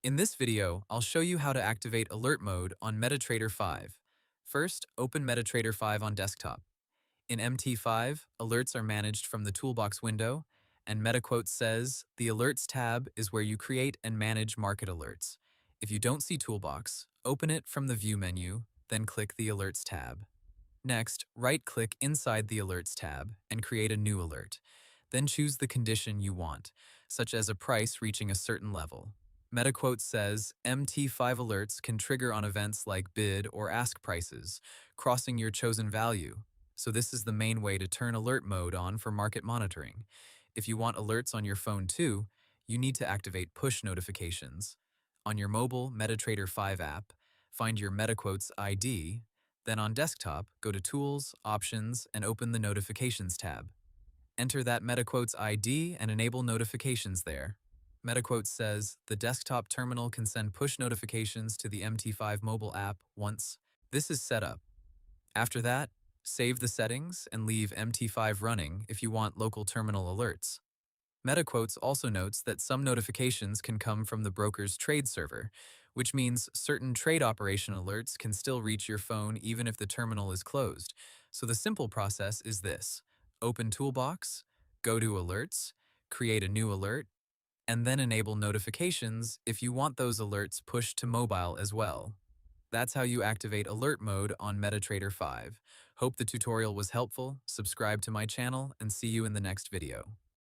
In this video, I'll show you how to activate alert mode on MetaTrader 5. First, open MetaTrader 5 on desktop. In MT5, alerts are managed from the Toolbox window, and MetaQuotes says the Alerts tab is where you create and manage market alerts. If you don't see Toolbox, open it from the View menu, then click the Alerts tab. Next, right-click inside the Alerts tab and create a new alert. Then choose the condition you want, such as a price reaching a certain level. MetaQuotes says MT5 alerts can trigger on events like bid or ask prices, crossing your chosen value. So this is the main way to turn alert mode on for market monitoring. If you want alerts on your phone too, you need to activate push notifications. On your mobile MetaTrader 5 app, find your MetaQuotes ID. Then on desktop, go to Tools, Options, and open the Notifications tab. Enter that MetaQuotes ID and enable notifications there. MetaQuotes says the desktop terminal can send push notifications to the MT5 mobile app once this is set up. After that, save the settings and leave MT5 running if you want local terminal alerts. MetaQuotes also notes that some notifications can come from the broker's trade server, which means certain trade operation alerts can still reach your phone even if the terminal is closed. So the simple process is this: open Toolbox, go to Alerts, create a new alert, and then enable notifications if you want those alerts pushed to mobile as well. That's how you activate alert mode on MetaTrader 5. Hope the tutorial was helpful, subscribe to my channel, and see you in the next video.